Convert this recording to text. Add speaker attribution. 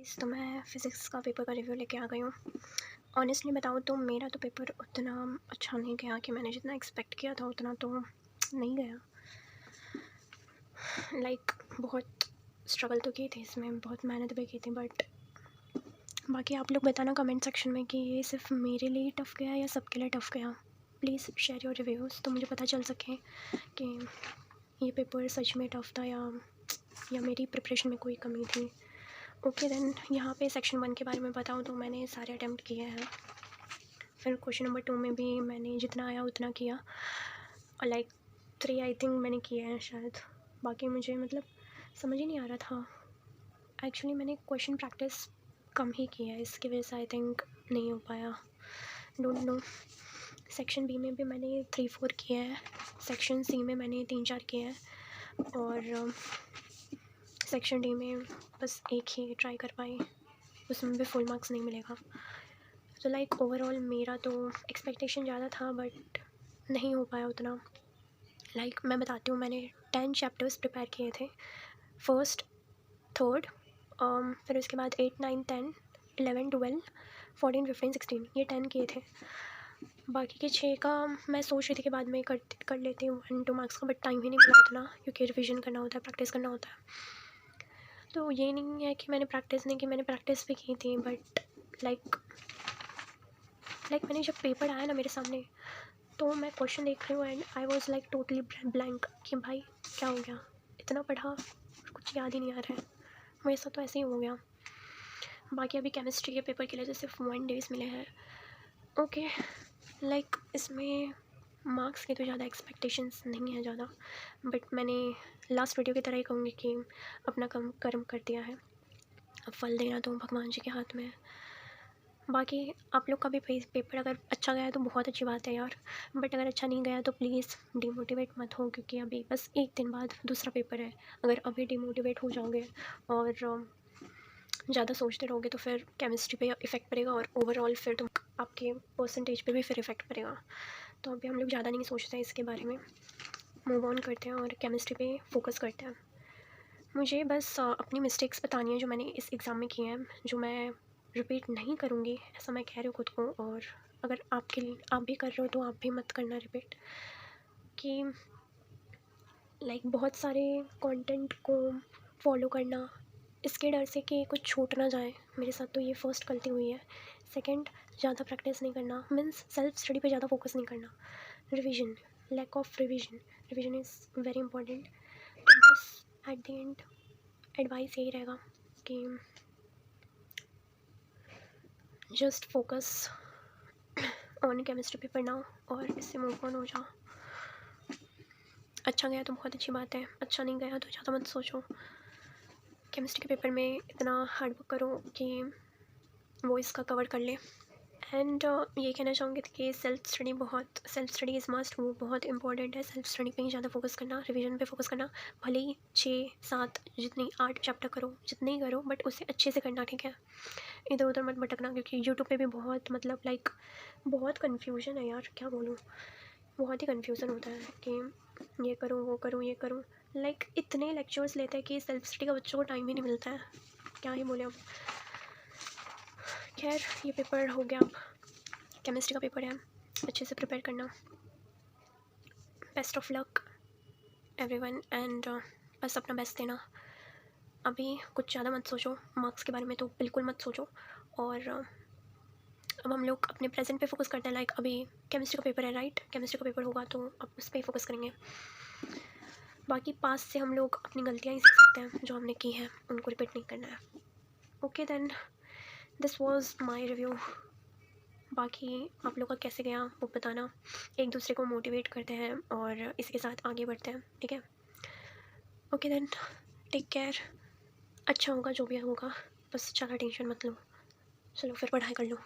Speaker 1: Guys, तो मैं physics का पेपर का रिव्यू लेके आ गई हूँ। ऑनेस्टली बताऊँ तो मेरा तो पेपर उतना अच्छा नहीं गया कि मैंने जितना एक्सपेक्ट किया था उतना तो नहीं गया। बहुत स्ट्रगल तो की थी इसमें, बहुत मेहनत भी की थी, बट बाकी आप लोग बताना कमेंट सेक्शन में कि ये सिर्फ मेरे लिए टफ़ गया या सबके लिए टफ़ गया। प्लीज़ शेयर योर रिव्यूज़ तो मुझे पता चल सके कि ये पेपर सच में टफ़ था या मेरी प्रिपरेशन में कोई कमी थी। ओके देन, यहाँ पे सेक्शन 1 के बारे में बताऊँ तो मैंने सारे अटैम्प्ट किए हैं। फिर क्वेश्चन नंबर 2 में भी मैंने जितना आया उतना किया, और 3 आई थिंक मैंने किए हैं शायद। बाकी मुझे समझ ही नहीं आ रहा था। एक्चुअली मैंने क्वेश्चन प्रैक्टिस कम ही की है, इसकी वजह से आई थिंक नहीं हो पाया, डोंट नो। सेक्शन बी में भी मैंने 3-4 किए हैं, सेक्शन सी में मैंने 3-4 किए हैं, और सेक्शन डी में बस एक ही ट्राई कर पाई, उसमें भी फुल मार्क्स नहीं मिलेगा। तो ओवरऑल मेरा तो एक्सपेक्टेशन ज़्यादा था बट नहीं हो पाया उतना। मैं बताती हूँ, मैंने 10 चैप्टर्स प्रिपेयर किए थे, फर्स्ट, थर्ड, फिर उसके बाद 8, 9, 10, 11, 12, 14, 15, 16, ये 10 किए थे। बाकी के 6 का मैं सोच रही थी कि बाद में कर लेती हूँ 1-2 मार्क्स का, बट टाइम ही नहीं मिला उतना, क्योंकि रिविज़न करना होता है, प्रैक्टिस करना होता है। तो ये नहीं है कि मैंने प्रैक्टिस नहीं की, मैंने प्रैक्टिस भी की थी, बट मैंने जब पेपर आया ना मेरे सामने, तो मैं क्वेश्चन देख रही हूँ and I was totally blank कि भाई क्या हो गया, इतना पढ़ा और कुछ याद ही नहीं आ रहा है। मेरे साथ तो ऐसे ही हो गया। बाकी अभी केमिस्ट्री के पेपर के लिए तो सिर्फ 1 डेज़ मिले हैं। ओके, इसमें मार्क्स की तो ज़्यादा एक्सपेक्टेशंस नहीं है ज़्यादा, बट मैंने लास्ट वीडियो की तरह ही कहूँगी कि अपना कर्म कर दिया है, अब फल देना तो भगवान जी के हाथ में है। बाकी आप लोग का भी पेपर अगर अच्छा गया तो बहुत अच्छी बात है यार, बट अगर अच्छा नहीं गया तो प्लीज़ डिमोटिवेट मत हो, क्योंकि अभी बस 1 दिन बाद दूसरा पेपर है। अगर अभी डिमोटिवेट हो जाओगे और ज़्यादा सोचते रहोगे तो फिर केमिस्ट्री पे इफ़ेक्ट पड़ेगा, और ओवरऑल फिर तुम आपके परसेंटेज पे भी फिर इफ़ेक्ट पड़ेगा। तो अभी हम लोग ज़्यादा नहीं सोचते हैं इसके बारे में, मूव ऑन करते हैं और केमिस्ट्री पे फोकस करते हैं। मुझे बस अपनी मिस्टेक्स बतानी है जो मैंने इस एग्ज़ाम में की हैं, जो मैं रिपीट नहीं करूँगी, ऐसा मैं कह रही हूँ खुद को। और अगर आप भी कर रहे हो तो आप भी मत करना रिपीट, कि बहुत सारे कंटेंट को फॉलो करना इसके डर से कि कुछ छूट ना जाए। मेरे साथ तो ये फर्स्ट गलती हुई है। सेकंड, ज़्यादा प्रैक्टिस नहीं करना, मीन्स सेल्फ स्टडी पे ज़्यादा फोकस नहीं करना। Revision, lack of revision is very important. बस एट द एंड एडवाइस यही रहेगा कि just focus on chemistry paper now और इससे मूव ऑन हो जाओ। अच्छा गया तो बहुत अच्छी बात है, अच्छा नहीं गया तो ज़्यादा मत सोचो। केमिस्ट्री के पेपर में इतना हार्ड वर्क करो कि वो इसका कवर कर ले। एंड ये कहना चाहूँगी कि सेल्फ स्टडी इज़ मस्ट, वो बहुत इंपॉर्टेंट है। सेल्फ स्टडी पे ही ज़्यादा फोकस करना, रिवीजन पे फोकस करना। भले ही 6-7 जितनी 8 चैप्टर करो, जितने ही करो, बट उसे अच्छे से करना, ठीक है। इधर उधर मत भटकना, क्योंकि यूट्यूब पे भी बहुत बहुत कन्फ्यूजन है यार, क्या बोलूँ, बहुत ही कन्फ्यूज़न होता है कि ये करूँ वो करूँ ये करूँ। इतने लेक्चर्स लेते हैं कि सेल्फ स्टडी का बच्चों को टाइम ही नहीं मिलता है, क्या ही बोले अब। खैर, ये पेपर हो गया, अब केमिस्ट्री का पेपर है, अच्छे से प्रिपेयर करना। Best of luck everyone, and बस अपना बेस्ट देना। अभी कुछ ज़्यादा मत सोचो, मार्क्स के बारे में तो बिल्कुल मत सोचो। और अब हम लोग अपने प्रेजेंट पे फोकस करते हैं। अभी केमिस्ट्री का पेपर है, राइट, केमिस्ट्री का पेपर होगा तो अब उस पर ही फोकस करेंगे। बाकी पास से हम लोग अपनी गलतियाँ ही सीख सकते हैं, जो हमने की हैं उनको रिपीट नहीं करना है। Okay then, this was my review. बाकी आप लोग का कैसे गया वो बताना, एक दूसरे को मोटिवेट करते हैं और इसके साथ आगे बढ़ते हैं, ठीक है। Okay then, take care. अच्छा होगा जो भी होगा, बस ज़्यादा टेंशन मत लो। चलो फिर पढ़ाई कर लो।